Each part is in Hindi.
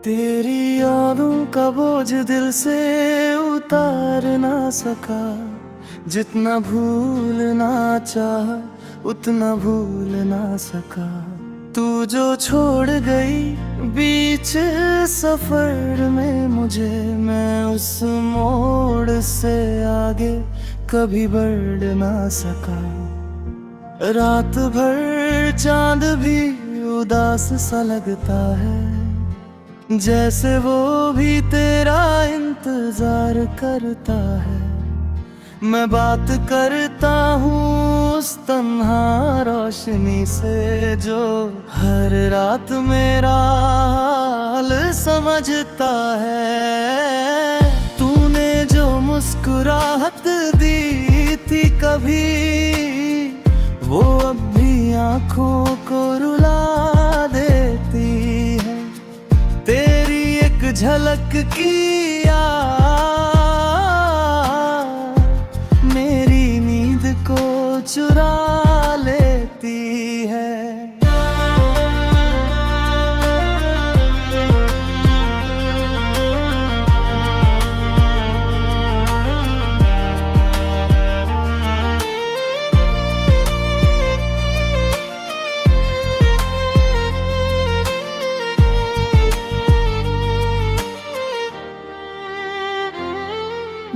तेरी यादों का बोझ दिल से उतार ना सका। जितना भूलना चाहा उतना भूल ना सका। तू जो छोड़ गई बीच सफर में मुझे, मैं उस मोड़ से आगे कभी बढ़ ना सका। रात भर चांद भी उदास सा लगता है, जैसे वो भी तेरा इंतजार करता है। मैं बात करता हूँ उस तन्हा रोशनी से, जो हर रात मेरा हाल समझता है। तूने जो मुस्कुराहट दी थी कभी, वो अब भी आँखों को रुला देती है। तेरी एक झलक की याद मेरी नींद को चुरा लेती है।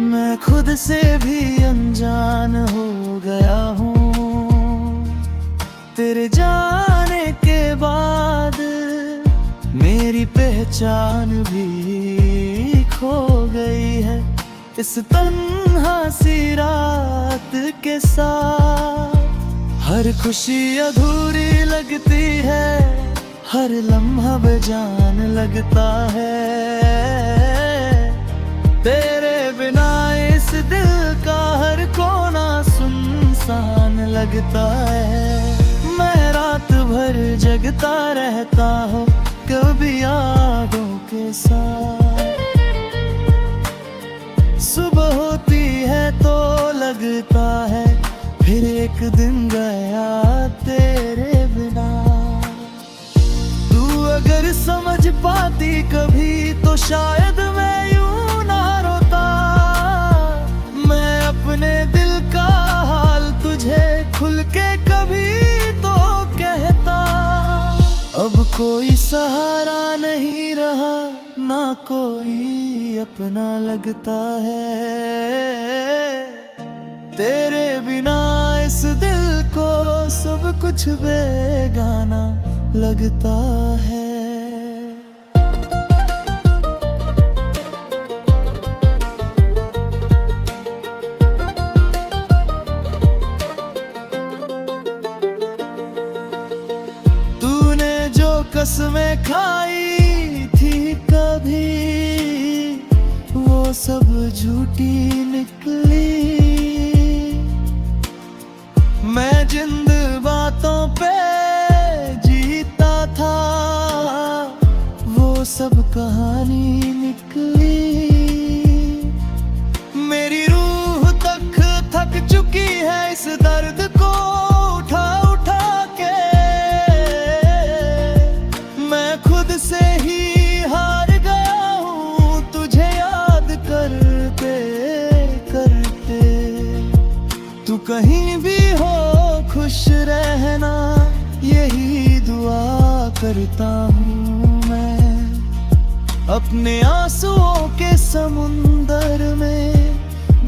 मैं खुद से भी अनजान हो गया हूँ तेरे जाने के बाद। मेरी पहचान भी खो गई है इस तन्हा सी रात के साथ। हर खुशी अधूरी लगती है, हर लम्हा बेजान लगता है। तेरे बिना इस दिल का हर कोना सुनसान लगता है। मैं रात भर जगता रहता हूँ कभी यादों के साथ। सुबह होती है तो लगता है फिर एक दिन गया तेरे बिना। तू अगर समझ पाती कभी तो शायद मैं यूं ना रोता। मैं अपने दिल का हाल तुझे खुल के कभी तो कहता। अब कोई सहारा नहीं रहा, ना कोई अपना लगता है। तेरे बिना इस दिल को सब कुछ बेगाना लगता है। तूने जो कसमें खाई थी कभी, वो सब झूठी निकली। मैं जिन बातों पे जीता था, वो सब कहानी निकली। मेरी रूह तक थक चुकी है इस दर्द को उठा उठा के। मैं खुद से ही हार गया हूँ तुझे याद करते करते। तू कहीं भी हो खुश रहना, यही दुआ करता हूँ मैं। अपने आंसुओं के समुंदर में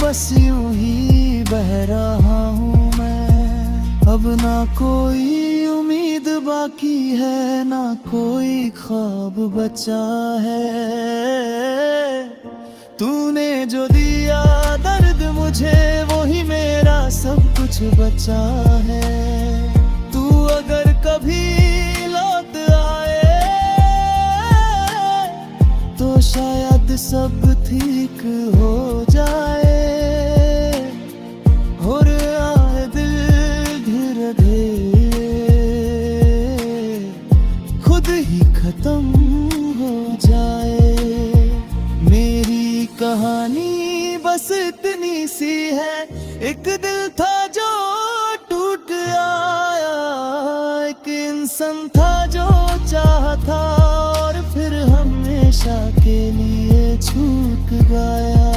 बस यूं ही बह रहा हूँ मैं। अब ना कोई उम्मीद बाकी है, ना कोई ख्वाब बचा है। तूने जो दिया दर्द मुझे, वही मेरा सब कुछ बचा है। तू अगर कभी लौट आए तो शायद सब ठीक हो जाए। और आए दिल धीरे धीरे खुद ही खत्म हो जाए। मेरी कहानी बस इतनी सी है, एक दिल था जो टूट आया, एक इंसान था जो चाहा था और फिर हमेशा हमेशा के लिए छूट गया।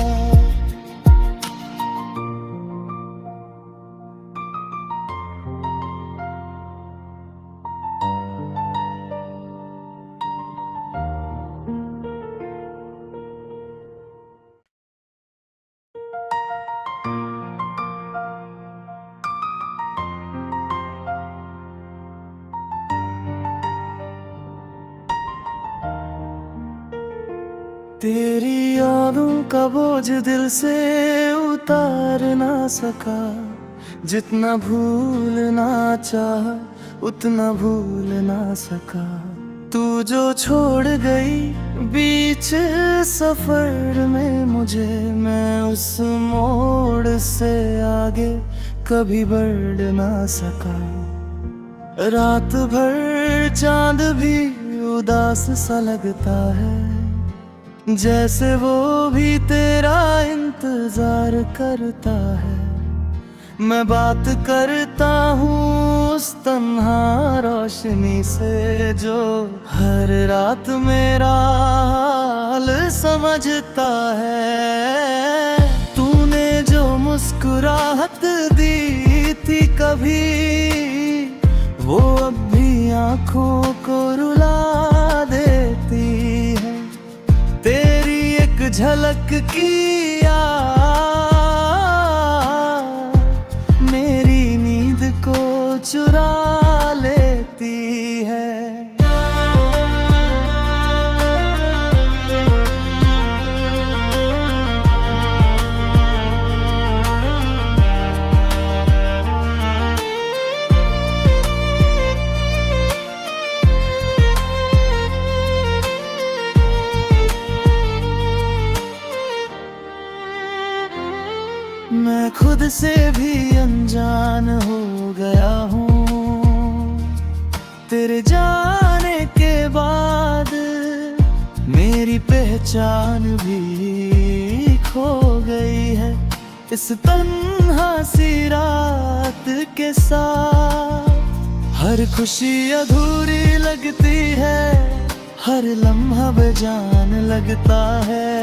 तेरी यादों का बोझ दिल से उतार ना सका, जितना भूलना चाहा उतना भूल ना सका। तू जो छोड़ गई बीच सफर में मुझे, मैं उस मोड़ से आगे कभी बढ़ ना सका। रात भर चांद भी उदास सा लगता है, जैसे वो भी तेरा इंतजार करता है। मैं बात करता हूँ उस तन्हा रोशनी से, जो हर रात मेरा हाल समझता है। तूने जो मुस्कुराहट दी थी कभी, वो अब भी आँखों को रुला देती है। तेरी एक झलक की याद मेरी नींद को चुरा लेती है। मैं खुद से भी अनजान हो गया हूँ तेरे जाने के बाद। मेरी पहचान भी खो गई है इस तन्हा सी रात के साथ। हर खुशी अधूरी लगती है, हर लम्हा बेजान लगता है।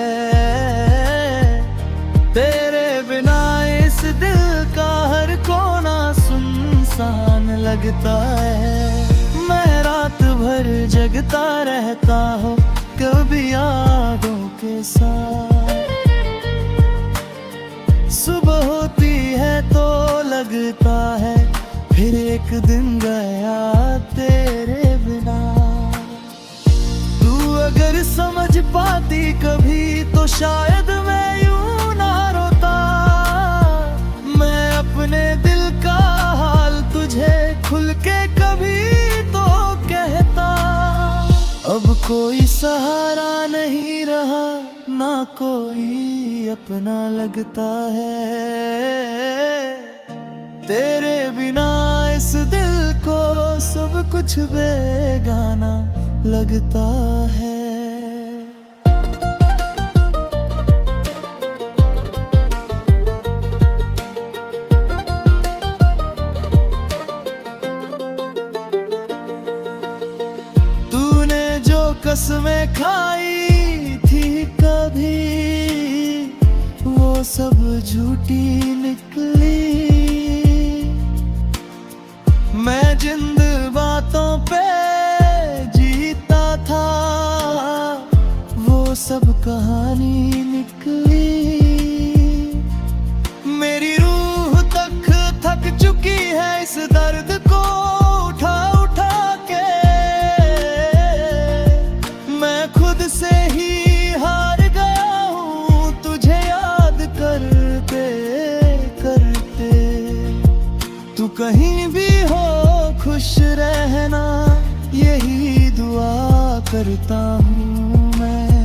तेरे बिना इस दिल का हर कोना सुनसान लगता है। मैं रात भर जगता रहता हूँ कभी यादों के साथ। सुबह होती है तो लगता है फिर एक दिन गया तेरे बिना। तू अगर समझ पाती कभी तो शायद मैं यूं ना रोता। मैं अपने दिल का हाल तुझे खुल के कभी तो कहता। अब कोई सहारा नहीं रहा, ना कोई अपना लगता है। तेरे बिना इस दिल को सब कुछ बेगाना लगता है। तूने जो कसमें खाई थी कभी, वो सब झूठी निकली। मैं जिन बातों पे जीता था, वो सब कहानी निकली। मेरी रूह तक थक चुकी है इस दर्द को उठा उठा के। मैं खुद से ही हार गया हूँ तुझे याद करते करते। तू कहीं भी हो खुश रहना, यही दुआ करता हूँ मैं।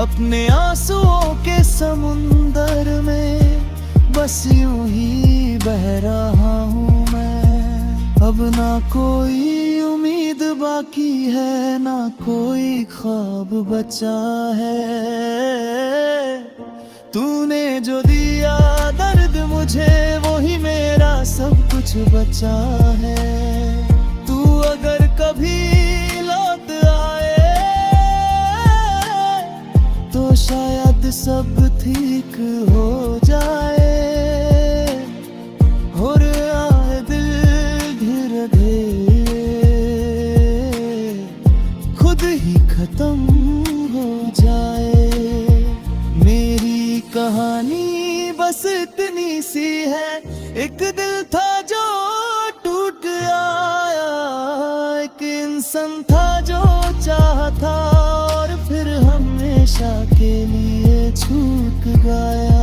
अपने आंसुओं के समुंदर में बस यूं ही बह रहा हूँ मैं। अब ना कोई उम्मीद बाकी है, ना कोई ख्वाब बचा है। तूने जो दिया दर्द मुझे, वही मेरा सब कुछ बचा है। तू अगर कभी लौट आए सब ठीक हो जाए, और आए दिल धीरे धीरे खुद ही खत्म हो जाए। मेरी कहानी बस इतनी सी है, एक दिल था जो टूट आया, एक इंसान था जो चाहता और फिर हमेशा के लिए छूट गया।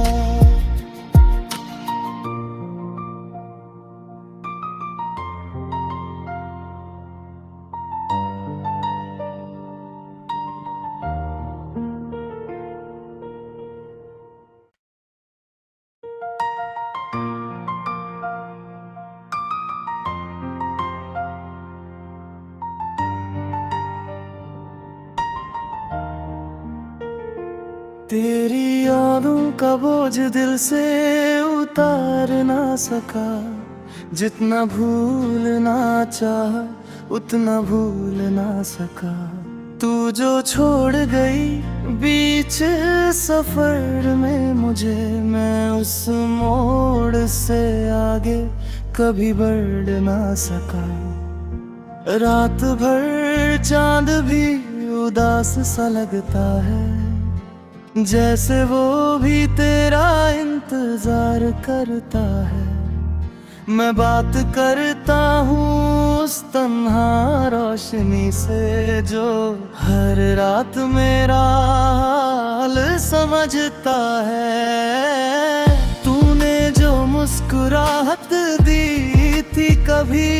तेरी यादों का बोझ दिल से उतार ना सका, जितना भूलना चाह उतना भूल ना सका। तू जो छोड़ गई बीच सफर में मुझे, मैं उस मोड़ से आगे कभी बढ़ ना सका। रात भर चांद भी उदास सा लगता है, जैसे वो भी तेरा इंतजार करता है। मैं बात करता हूँ उस तन्हा रोशनी से, जो हर रात मेरा हाल समझता है। तूने जो मुस्कुराहट दी थी कभी,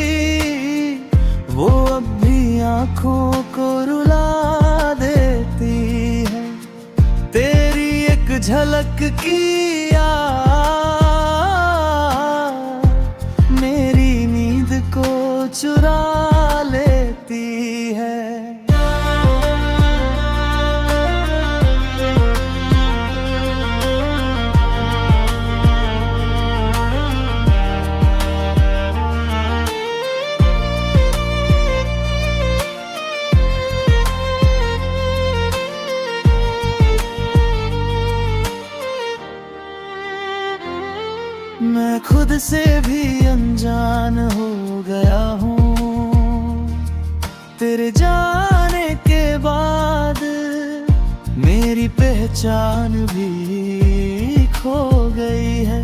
वो अब भी आँखों को रुला देती है। तेरी एक झलक की याद मेरी नींद को चुरा लेती है। मैं खुद से भी अनजान हो गया हूँ तेरे जाने के बाद। मेरी पहचान भी खो गई है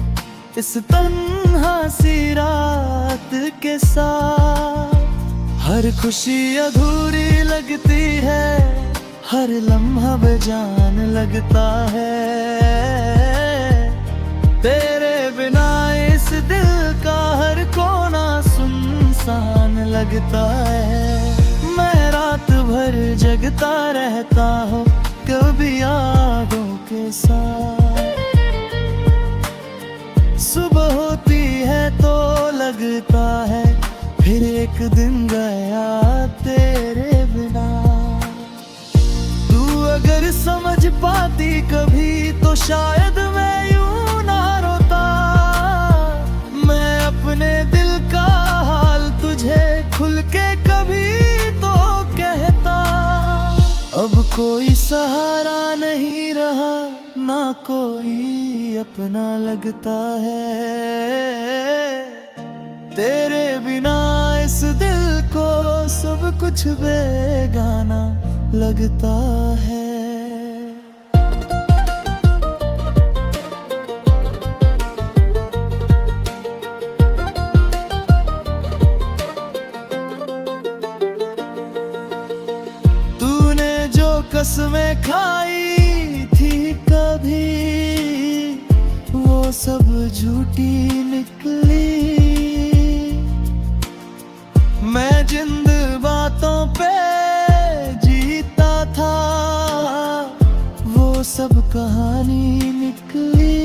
इस तन्हा सी रात के साथ। हर खुशी अधूरी लगती है, हर लम्हा बेजान लगता है। तेरे बिना इस दिल का हर कोना सुनसान लगता है। मैं रात भर जगता रहता हूँ कभी यादों के साथ। सुबह होती है तो लगता है फिर एक दिन गया तेरे बिना। तू अगर समझ पाती कभी तो शायद मैं यूं ना रोता। मैं अपने दिल का हाल तुझे खुल के कभी तो कहता। अब कोई सहारा नहीं रहा, ना कोई अपना लगता है। तेरे बिना इस दिल को सब कुछ बेगाना लगता है। तूने जो कसमें खाई थी कभी, वो सब झूठी निकली। मैं जिंद बातों पे जीता था, वो सब कहानी निकली।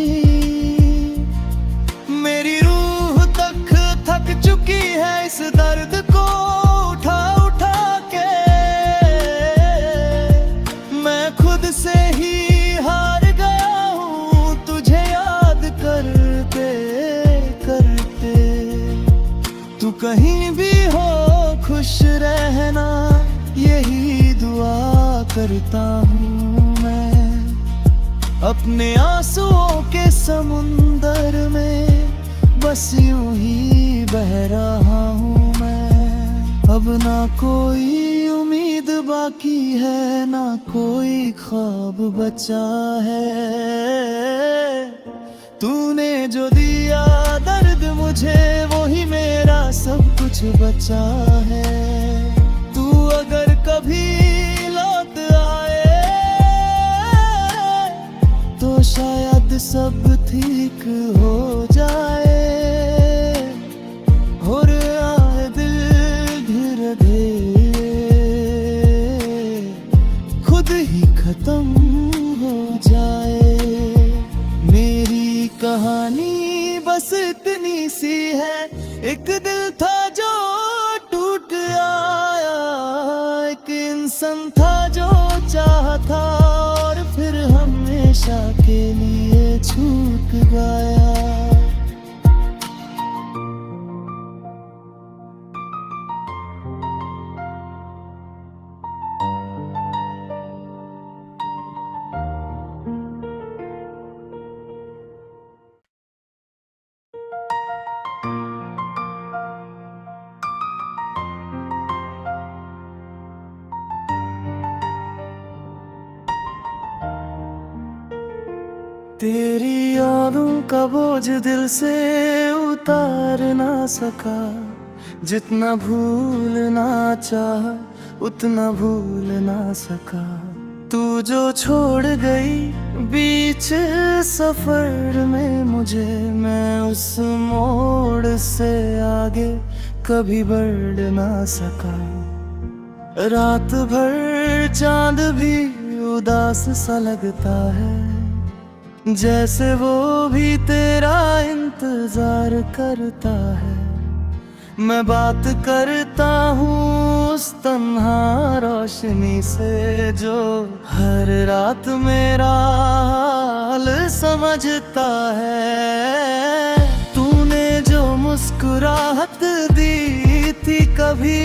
मेरी रूह तक थक चुकी है इस दर्द को उठा उठा के। मैं खुद से ही हार गया हूँ तुझे याद करते करते। तू कहीं भी हो खुश रहना, यही दुआ करता हूँ मैं। अपने आंसुओं के समुंदर में बस यूं ही बह रहा हूँ मैं। अब ना कोई उम्मीद बाकी है, ना कोई ख्वाब बचा है। तूने जो दिया दर्द मुझे, वो ही मेरा सब कुछ बचा है। तू अगर कभी लौट आए तो शायद सब ठीक हो जाए। और आए दिल धीरे धीरे खुद ही खत्म हो जाए। मेरी कहानी बस इतनी सी है, एक दिल था जो टूट आया, एक इंसान था जो चाहा था और फिर हमेशा के लिए छूट गया। तेरी यादों का बोझ दिल से उतार ना सका, जितना भूलना चाहा उतना भूल ना सका। तू जो छोड़ गई बीच सफर में मुझे, मैं उस मोड़ से आगे कभी बढ़ ना सका। रात भर चांद भी उदास सा लगता है, जैसे वो भी तेरा इंतजार करता है। मैं बात करता हूँ उस तन्हा रोशनी से, जो हर रात मेरा हाल समझता है। तूने जो मुस्कुराहट दी थी कभी,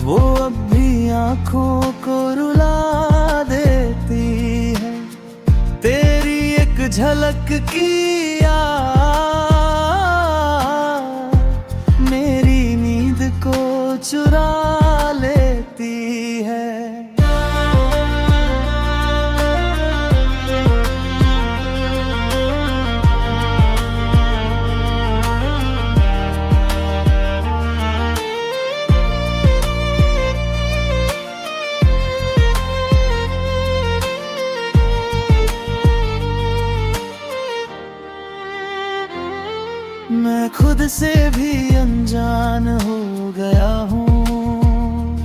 वो अब भी आँखों को रुला देती है। तेरी एक झलक की याद मेरी नींद को चुरा लेती है। मैं खुद से भी अनजान हो गया हूँ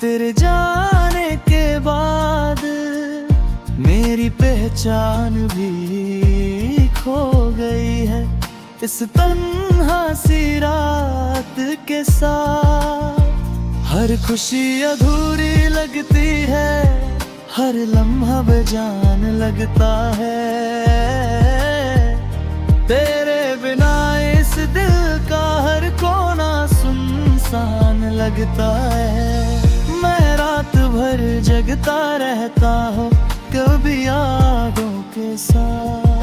तेरे जाने के बाद। मेरी पहचान भी खो गई है इस तन्हा सी रात के साथ। हर खुशी अधूरी लगती है, हर लम्हा बेजान लगता है। तेरे बिना इस दिल का हर कोना सुनसान लगता है। मैं रात भर जगता रहता हूँ कभी यादों के साथ।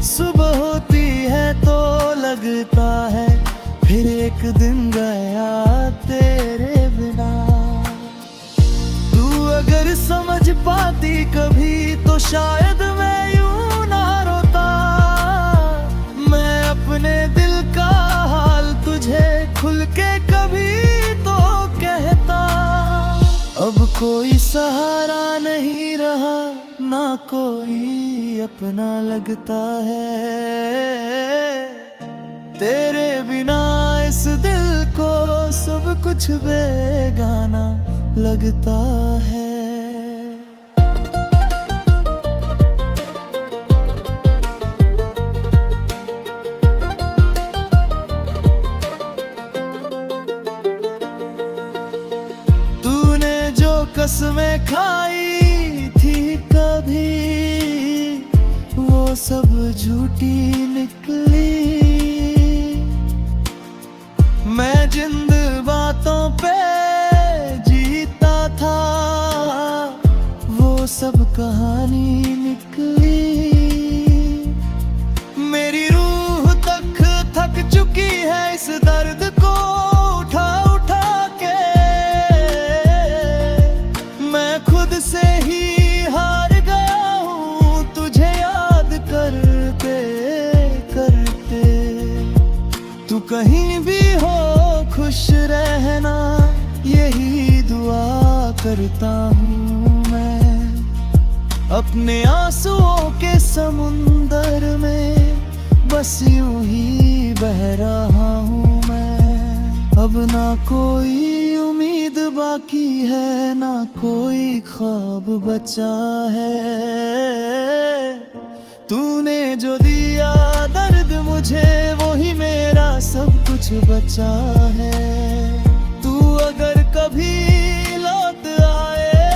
सुबह होती है तो लगता है फिर एक दिन गया तेरे बिना। तू अगर समझ पाती कभी तो शायद मैं यूं ना रोता। मैं अपने दिल का हाल तुझे खुल के कभी तो कहता। अब कोई सहारा नहीं रहा, ना कोई अपना लगता है। तेरे बिना इस दिल को सब कुछ बेगाना लगता है। तूने जो कसमें खाई थी कभी, वो सब झूठी निकली। मैं जिन बातों पे जीता था वो सब कहानी निकली। मेरी रूह तक थक चुकी है इस दर्द को उठा उठा के। मैं खुद से ही हार गया हूँ तुझे याद करते करते। तू कहीं भी हो खुश रहना यही दुआ करता हूँ मैं। अपने आंसुओं के समुंदर में बस यूं ही बह रहा हूँ मैं। अब ना कोई उम्मीद बाकी है ना कोई ख्वाब बचा है। तूने जो दिया दर्द मुझे वही मेरा सब कुछ बचा है। तू अगर कभी लौट आए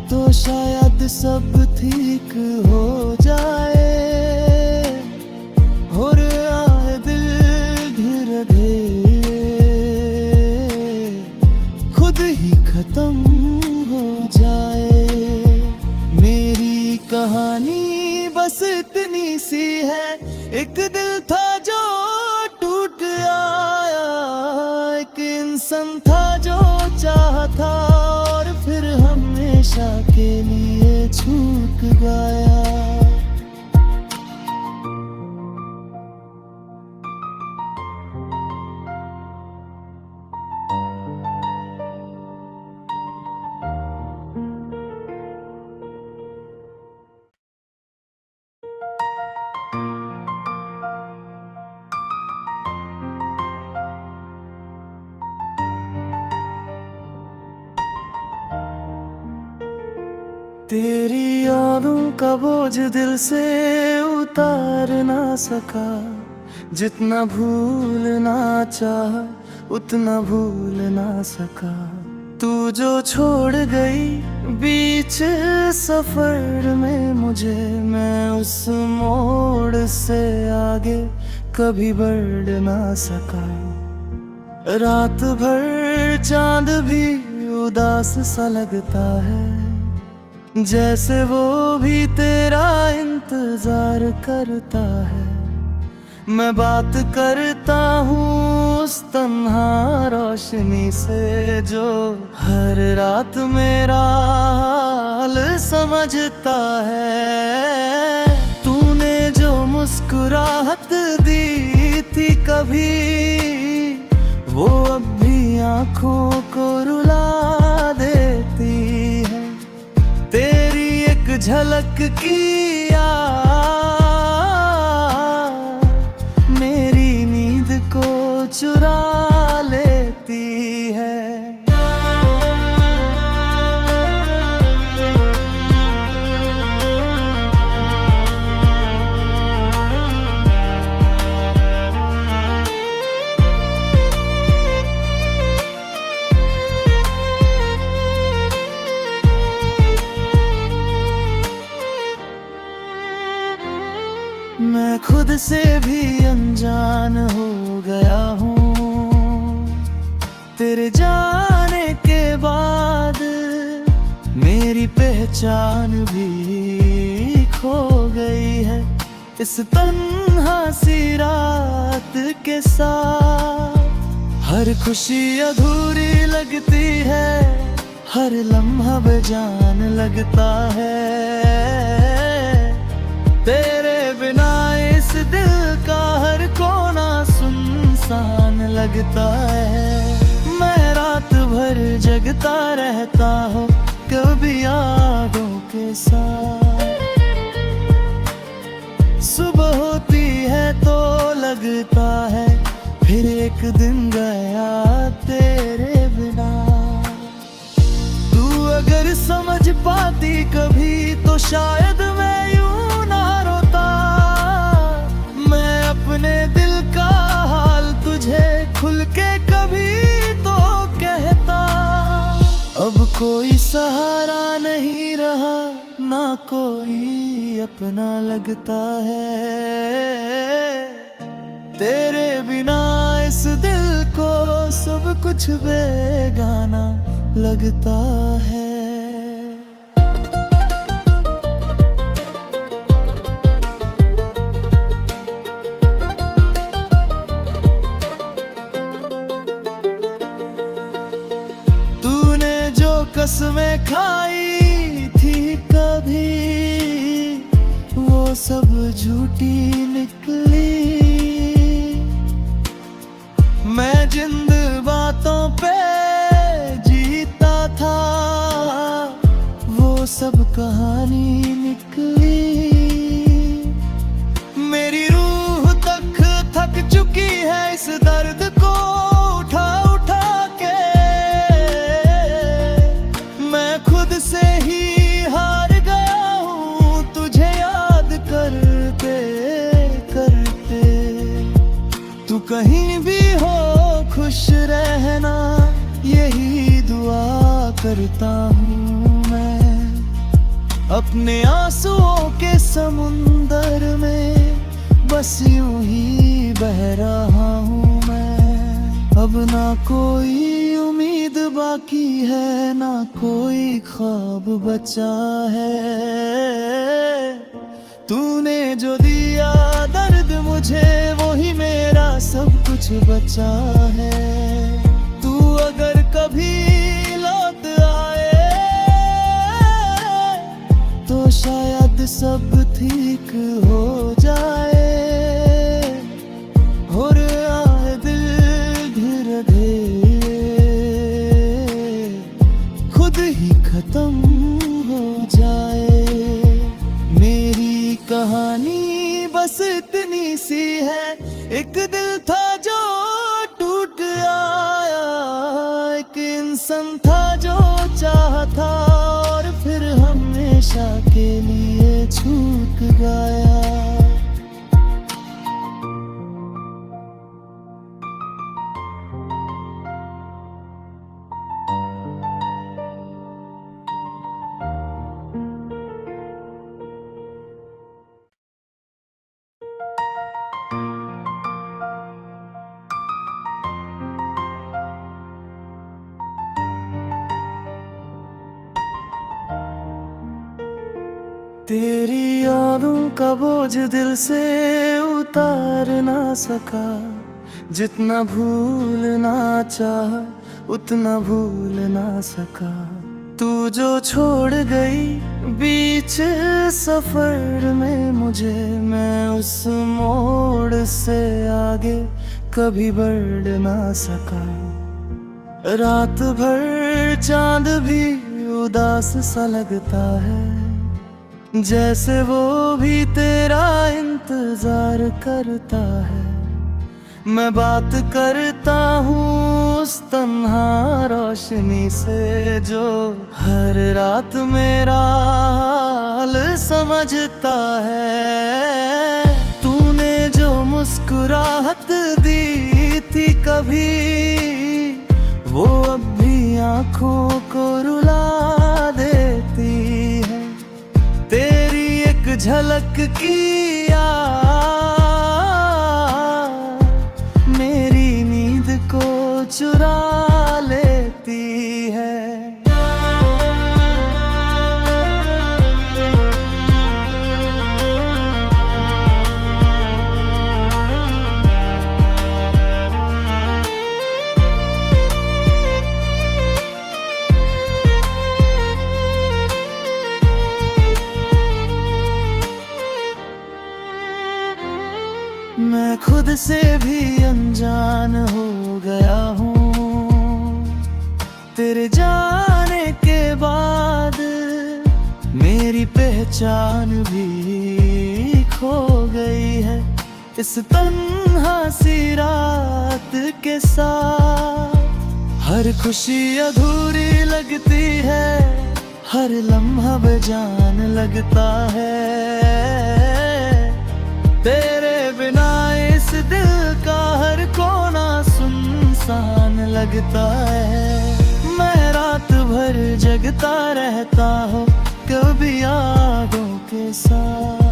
तो शायद सब ठीक हो जाए। और आए दिल धीरे धीरे खुद ही खत्म हो जाए। मेरी कहानी बस इतनी सी है, एक दिल था जो टूट आया, एक इंसान था जो चाहा था और फिर हमेशा के लिए छूट गया। तेरी यादों का बोझ दिल से उतार ना सका, जितना भूलना चाहा उतना भूल ना सका। तू जो छोड़ गई बीच सफर में मुझे, मैं उस मोड़ से आगे कभी बढ़ ना सका। रात भर चांद भी उदास सा लगता है, जैसे वो भी तेरा इंतजार करता है। मैं बात करता हूँ उस तन्हा रोशनी से जो हर रात मेरा हाल समझता है। तूने जो मुस्कुराहट दी थी कभी, वो अब भी आँखों को रुला देती है। तेरी एक झलक की याद मेरी नींद को चुरा लेती है। मैं खुद से भी अनजान हो गया हूँ तेरे जाने के बाद। मेरी पहचान भी खो गई है इस तन्हा सी रात के साथ। हर खुशी अधूरी लगती है, हर लम्हा बेजान लगता है। तेरे बिना इस दिल का हर कोना सुनसान लगता है। मैं रात भर जगता रहता हूँ कभी यादों के साथ। सुबह होती है तो लगता है फिर एक दिन गया तेरे बिना। तू अगर समझ पाती कभी तो शायद मैं यूं ना रोता। मैं अपने दिल का हाल तुझे खुल के कभी तो कहता। अब कोई सहारा नहीं रहा ना कोई अपना लगता है। तेरे बिना इस दिल को सब कुछ बेगाना लगता है। कसमें खाई थी कभी, वो सब झूठी निकली। मैं जिंद बातों पे जीता था, वो सब कहानी निकली। मेरी रूह तक थक चुकी है इस दर्द को उठा उठा के। मैं खुद से ही हार गया हूँ तुझे याद करते करते। तू कहीं भी हो खुश रहना, यही दुआ करता हूँ मैं। अपने आंसुओं के समुंदर में बस यूं ही बह रहा हूँ मैं। अब ना कोई उम्मीद बाकी है, ना कोई ख्वाब बचा है। तूने जो दिया दर्द मुझे, वो ही मेरा सब कुछ बचा है। तू अगर कभी लौट आए तो शायद सब ठीक हो जाए। और आए दिल धीरे धीरे खुद ही खत्म हो जाए। मेरी कहानी बस इतनी सी है, एक दिल था जो टूट आया, एक इंसान था जो चाहा था और फिर हमेशा के लिए छूट गया। तेरी यादों का बोझ दिल से उतार ना सका, जितना भूलना चाह उतना भूल ना सका। तू जो छोड़ गई बीच सफर में मुझे, मैं उस मोड़ से आगे कभी बढ़ ना सका। रात भर चांद भी उदास सा लगता है, जैसे वो भी तेरा इंतजार करता है। मैं बात करता हूँ उस तन्हा रोशनी से, जो हर रात मेरा हाल समझता है। तूने जो मुस्कुराहट दी थी कभी, वो अब भी आँखों को रुला देती है। तेरी एक झलक की याद मेरी नींद को चुरा लेती है। मैं खुद से भी अनजान हो गया हूँ तेरे जाने के बाद। मेरी पहचान भी खो गई है इस तन्हा सी रात के साथ। हर खुशी अधूरी लगती है, हर लम्हा बेजान लगता है। तेरे बिना इस दिल का हर कोना सुनसान लगता है। मैं रात भर जगता रहता हूँ कभी यादों के साथ।